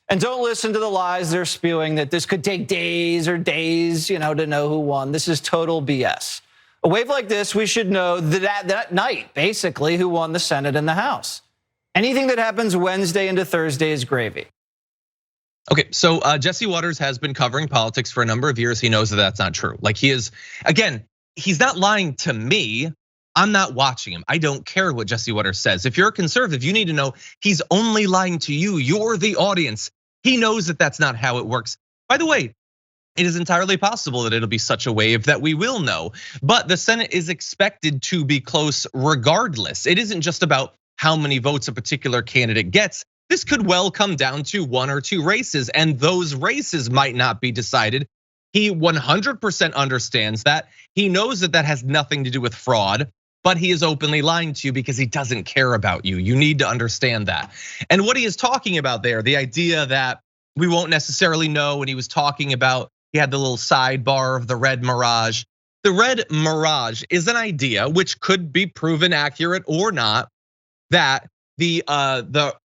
And don't listen to the lies they're spewing that this could take days or days, to know who won. This is total BS. A wave like this, we should know that night, basically, who won the Senate and the House. Anything that happens Wednesday into Thursday is gravy. Okay, so Jesse Waters has been covering politics for a number of years. He knows that that's not true. Like he is, again, he's not lying to me. I'm not watching him. I don't care what Jesse Waters says. If you're a conservative, you need to know he's only lying to you. You're the audience. He knows that that's not how it works. By the way, it is entirely possible that it'll be such a wave that we will know. But the Senate is expected to be close regardless. It isn't just about how many votes a particular candidate gets. This could well come down to one or two races, and those races might not be decided. He 100% understands that. He knows that that has nothing to do with fraud, but he is openly lying to you because he doesn't care about you. You need to understand that. And what he is talking about there, the idea that we won't necessarily know when he was talking about, he had the little sidebar of the red mirage. The red mirage is an idea which could be proven accurate or not, that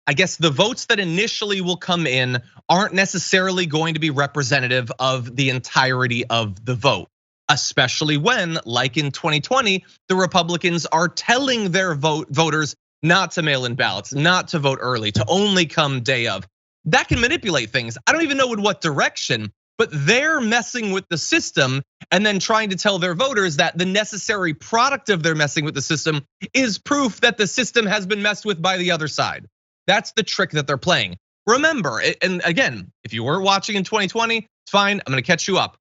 I guess the votes that initially will come in aren't necessarily going to be representative of the entirety of the vote, especially when, like in 2020, the Republicans are telling their voters not to mail in ballots, not to vote early, to only come day of. That can manipulate things. I don't even know in what direction, but they're messing with the system and then trying to tell their voters that the necessary product of their messing with the system is proof that the system has been messed with by the other side. That's the trick that they're playing. Remember, and again, if you were watching in 2020, it's fine, I'm gonna catch you up.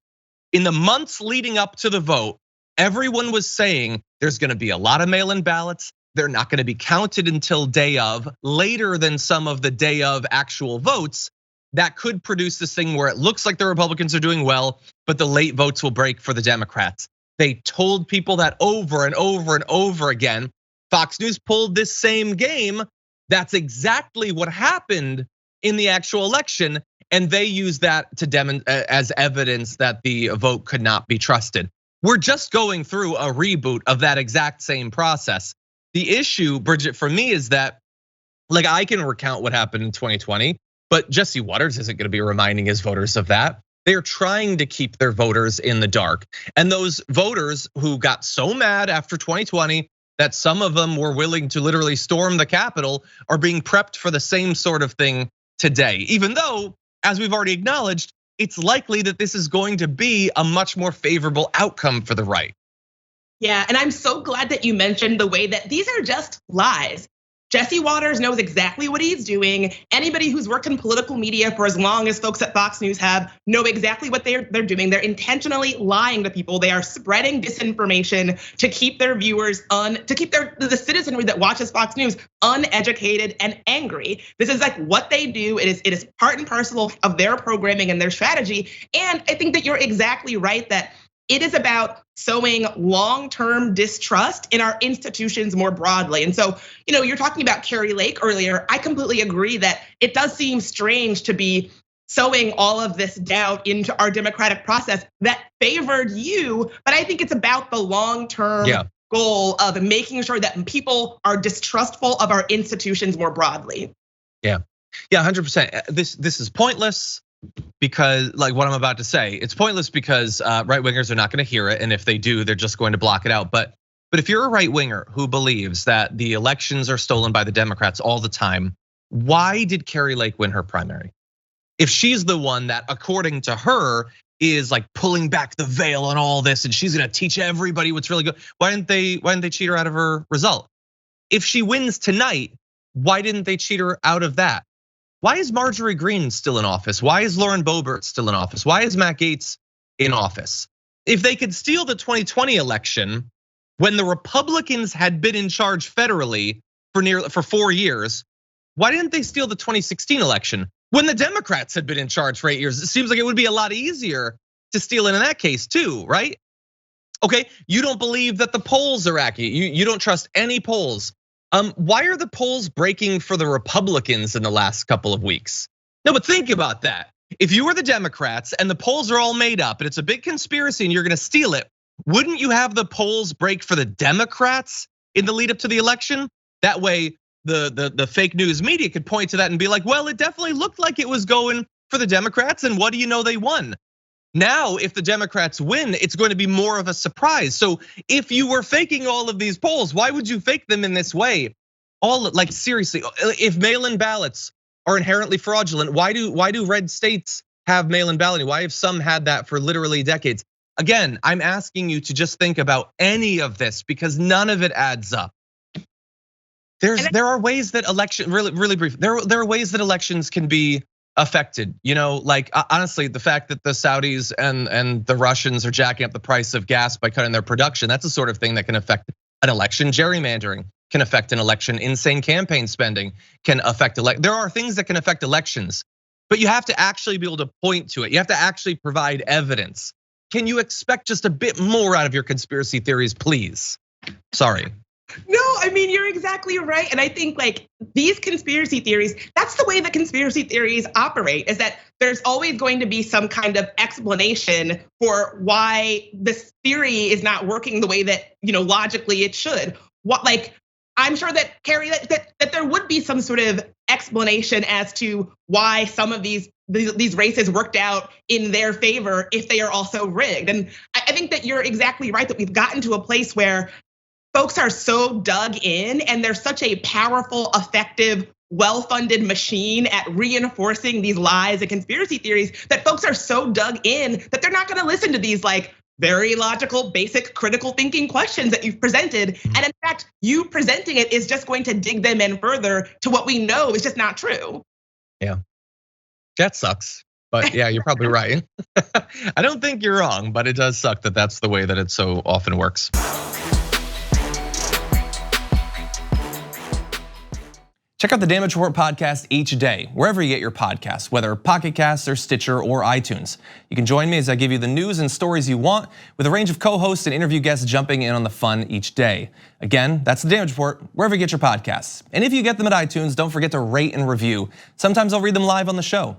In the months leading up to the vote, everyone was saying there's gonna be a lot of mail-in ballots. They're not gonna be counted until day of, later than some of the day of actual votes. That could produce this thing where it looks like the Republicans are doing well, but the late votes will break for the Democrats. They told people that over and over and over again. Fox News pulled this same game. That's exactly what happened in the actual election, and they used that to as evidence that the vote could not be trusted. We're just going through a reboot of that exact same process. The issue, Bridget, for me is that, like, I can recount what happened in 2020, but Jesse Waters isn't gonna be reminding his voters of that. They're trying to keep their voters in the dark. And those voters who got so mad after 2020 that some of them were willing to literally storm the Capitol are being prepped for the same sort of thing today. Even though, as we've already acknowledged, it's likely that this is going to be a much more favorable outcome for the right. Yeah, and I'm so glad that you mentioned the way that these are just lies. Jesse Waters knows exactly what he's doing. Anybody who's worked in political media for as long as folks at Fox News have know exactly what they're doing. They're intentionally lying to people. They are spreading disinformation to keep their viewers to keep the citizenry that watches Fox News uneducated and angry. This is like what they do. It is part and parcel of their programming and their strategy. And I think that you're exactly right that it is about sowing long-term distrust in our institutions more broadly. And so, you're talking about Kari Lake earlier. I completely agree that it does seem strange to be sowing all of this doubt into our democratic process that favored you. But I think it's about the long-term goal of making sure that people are distrustful of our institutions more broadly. Yeah, 100%. This is pointless. Because, like what I'm about to say, it's pointless because right wingers are not going to hear it, and if they do, they're just going to block it out. But if you're a right winger who believes that the elections are stolen by the Democrats all the time, why did Kari Lake win her primary? If she's the one that, according to her, is like pulling back the veil on all this, and she's going to teach everybody what's really good, why didn't they cheat her out of her result? If she wins tonight, why didn't they cheat her out of that? Why is Marjorie Greene still in office? Why is Lauren Boebert still in office? Why is Matt Gaetz in office? If they could steal the 2020 election when the Republicans had been in charge federally for 4 years, why didn't they steal the 2016 election when the Democrats had been in charge for 8 years? It seems like it would be a lot easier to steal in that case too, right? Okay, you don't believe that the polls are accurate. You don't trust any polls. Why are the polls breaking for the Republicans in the last couple of weeks? No, but think about that. If you were the Democrats and the polls are all made up and it's a big conspiracy and you're gonna steal it, wouldn't you have the polls break for the Democrats in the lead up to the election? That way, the fake news media could point to that and be like, well, it definitely looked like it was going for the Democrats, and what do you know, they won. Now, if the Democrats win, it's going to be more of a surprise. So if you were faking all of these polls, why would you fake them in this way? Like seriously, if mail-in ballots are inherently fraudulent, why do red states have mail-in balloting? Why have some had that for literally decades? Again, I'm asking you to just think about any of this because none of it adds up. There are ways that really brief. There are ways that elections can be affected. Like honestly, the fact that the Saudis and the Russians are jacking up the price of gas by cutting their production, that's the sort of thing that can affect an election. Gerrymandering can affect an election. Insane campaign spending can affect there are things that can affect elections, but you have to actually be able to point to it. You have to actually provide evidence. Can you expect just a bit more out of your conspiracy theories, please? Sorry. No, I mean, you're exactly right. And I think like these conspiracy theories, that's the way that conspiracy theories operate, is that there's always going to be some kind of explanation for why this theory is not working the way that, logically it should. I'm sure that, Carrie, that there would be some sort of explanation as to why some of these races worked out in their favor if they are also rigged. And I think that you're exactly right that we've gotten to a place where folks are so dug in and they're such a powerful, effective, well-funded machine at reinforcing these lies and conspiracy theories that folks are so dug in that they're not gonna listen to these like very logical, basic, critical thinking questions that you've presented. And in fact, you presenting it is just going to dig them in further to what we know is just not true. Yeah, that sucks. But yeah, you're probably right. I don't think you're wrong, but it does suck that that's the way that it so often works. Check out the Damage Report podcast each day, wherever you get your podcasts, whether Pocket Casts or Stitcher or iTunes. You can join me as I give you the news and stories you want, with a range of co-hosts and interview guests jumping in on the fun each day. Again, that's the Damage Report, wherever you get your podcasts. And if you get them at iTunes, don't forget to rate and review. Sometimes I'll read them live on the show.